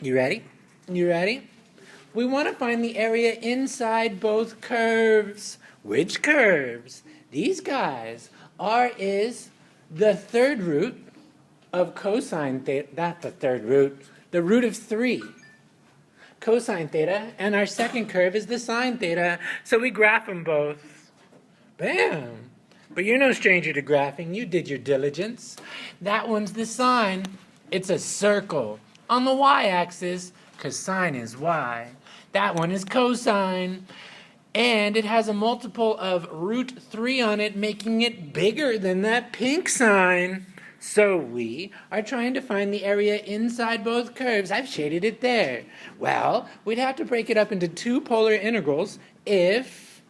You ready? You ready? We want to find the area inside both curves. Which curves? These guys. R is the third root of cosine theta, not the third root, the root of 3. Cosine theta, and our second curve is the sine theta, so we graph them both. Bam! But you're no stranger to graphing. You did your diligence. That one's the sine. It's a circle. On the y-axis, because sine is y. That one is cosine. And it has a multiple of root 3 on it, making it bigger than that pink sine. So we are trying to find the area inside both curves. I've shaded it there. Well, we'd have to break it up into two polar integrals if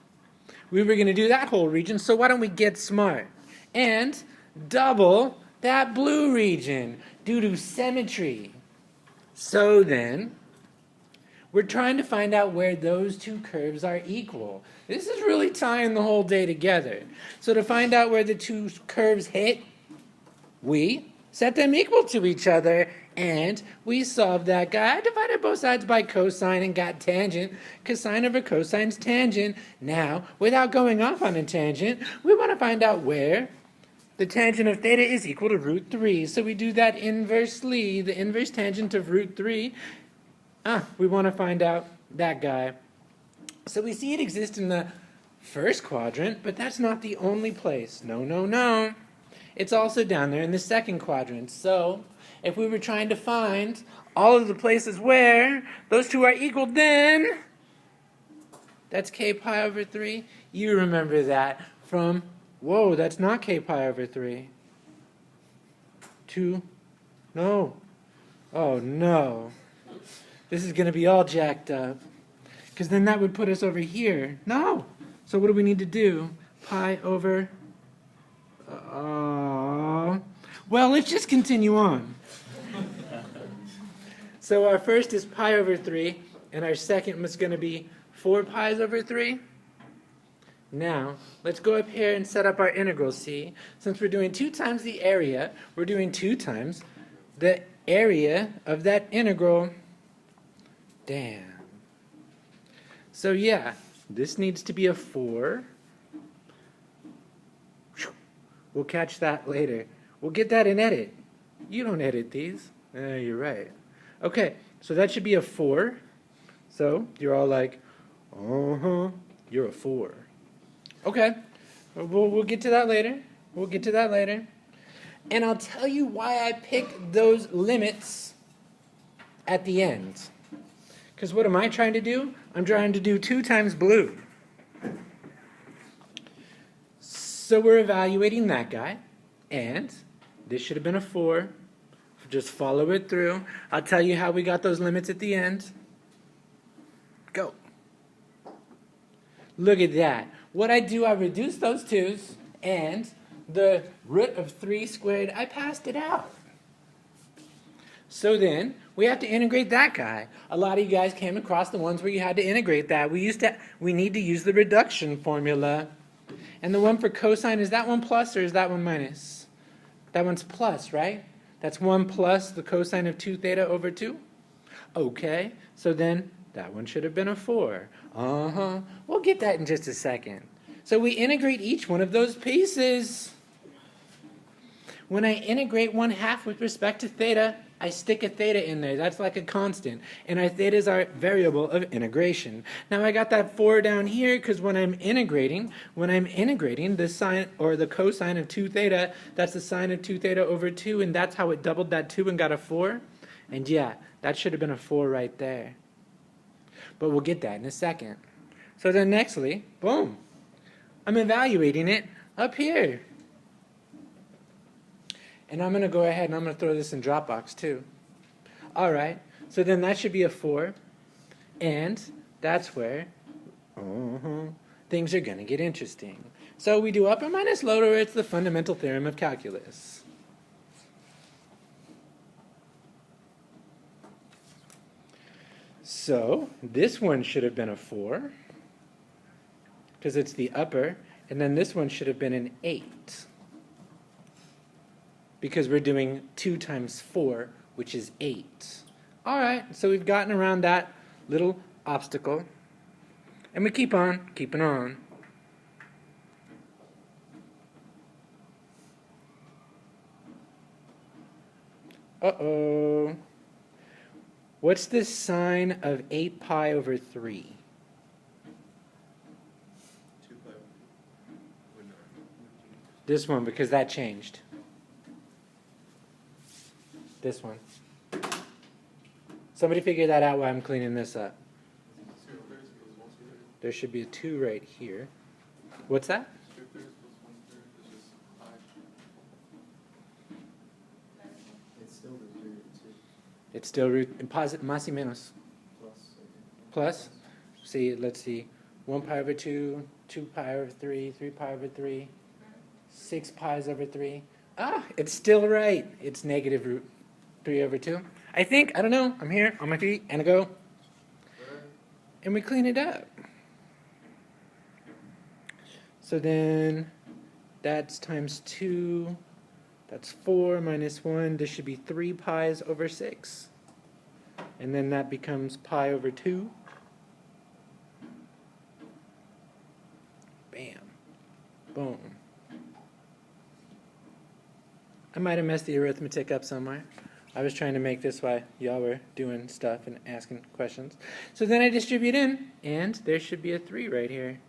we were going to do that whole region. So why don't we get smart and double that blue region due to symmetry. So then, we're trying to find out where those two curves are equal. This is really tying the whole day together. So to find out where the two curves hit, we set them equal to each other, and we solved that guy. I divided both sides by cosine and got tangent, because sine over cosine's tangent. Now, without going off on a tangent, we want to find out where the tangent of theta is equal to root 3. So we do that inversely, the inverse tangent of root 3. We want to find out that guy. So we see it exists in the first quadrant, but that's not the only place. No, no, no. It's also down there in the second quadrant. So if we were trying to find all of the places where those two are equal, then that's k pi over 3. You remember that from, whoa, that's not k pi over 3. 2, no. Oh, no. This is going to be all jacked up. Because then that would put us over here. No. So what do we need to do? Pi over... well, let's just continue on. So our first is pi over 3, and our second was going to be 4 pi's over 3. Now, let's go up here and set up our integral, see? Since we're doing 2 times the area, we're doing 2 times the area of that integral. Damn. So yeah, this needs to be a 4. We'll catch that later. We'll get that in edit. You don't edit these. You're right. Okay, so that should be a 4. So you're all like, you're a 4. Okay, we'll get to that later. We'll get to that later. And I'll tell you why I picked those limits at the end. Because what am I trying to do? I'm trying to do 2 times blue. So we're evaluating that guy. And this should have been a 4. Just follow it through. I'll tell you how we got those limits at the end. Go. Look at that. What I do, I reduce those 2's, and the root of 3 squared, I passed it out. So then, we have to integrate that guy. A lot of you guys came across the ones where you had to integrate that. We need to use the reduction formula. And the one for cosine, is that one plus or is that one minus? That one's plus, right? That's 1 plus the cosine of 2 theta over 2. Okay, so then that one should have been a 4. We'll get that in just a second. So we integrate each one of those pieces. When I integrate 1/2 with respect to theta, I stick a theta in there. That's like a constant. And our theta is our variable of integration. Now I got that 4 down here because when I'm integrating the sine or the cosine of 2 theta, that's the sine of 2 theta over 2, and that's how it doubled that 2 and got a 4. And yeah, that should have been a 4 right there. But we'll get that in a second. So then nextly, boom, I'm evaluating it up here. And I'm going to go ahead and I'm going to throw this in Dropbox too. All right, so then that should be a 4. And that's where things are going to get interesting. So we do upper minus lower. It's the fundamental theorem of calculus. So this one should have been a 4 because it's the upper. And then this one should have been an 8. Because we're doing 2 times 4, which is 8. All right, so we've gotten around that little obstacle. And we keep on keeping on. Uh-oh. What's the sine of 8 pi over 3? 2 pi. This one, because that changed. This one. Somebody figure that out while I'm cleaning this up. There should be a 2 right here. What's that? It's still root, más y menos. Plus. See, let's see. 1 pi over 2, 2 pi over 3, 3 pi over 3, 6 pi's over 3. Ah, it's still right. It's negative root 3 over 2. I think, I don't know, I'm here on my feet, and I go. And we clean it up. So then, that's times 2. That's 4 minus 1. This should be 3 pi's over 6. And then that becomes pi over 2. Bam. Boom. I might have messed the arithmetic up somewhere. I was trying to make this while y'all were doing stuff and asking questions. So then I distribute in, and there should be a 3 right here.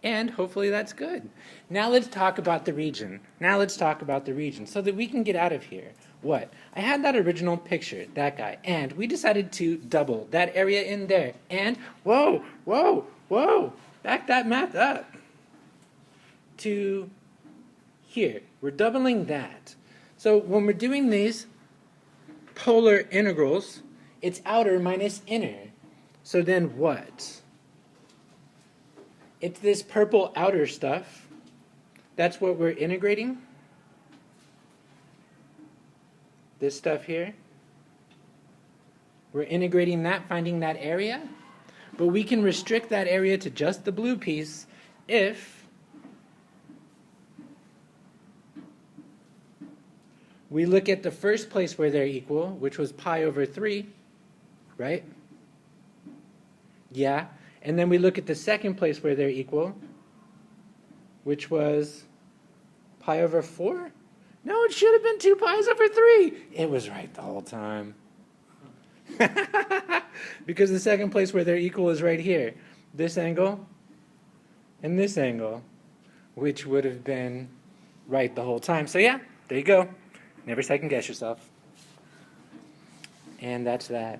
And hopefully that's good. Now let's talk about the region. So that we can get out of here. What? I had that original picture, that guy, and we decided to double that area in there. And, whoa, back that math up to here. We're doubling that. So when we're doing these polar integrals, it's outer minus inner. So then what? It's this purple outer stuff. That's what we're integrating. This stuff here. We're integrating that, finding that area. But we can restrict that area to just the blue piece if we look at the first place where they're equal, which was pi over 3, right? Yeah. And then we look at the second place where they're equal, which was pi over 4? No, it should have been 2 pi's over 3. It was right the whole time. Because the second place where they're equal is right here. This angle and this angle, which would have been right the whole time. So yeah, there you go. Never second guess yourself. And that's that.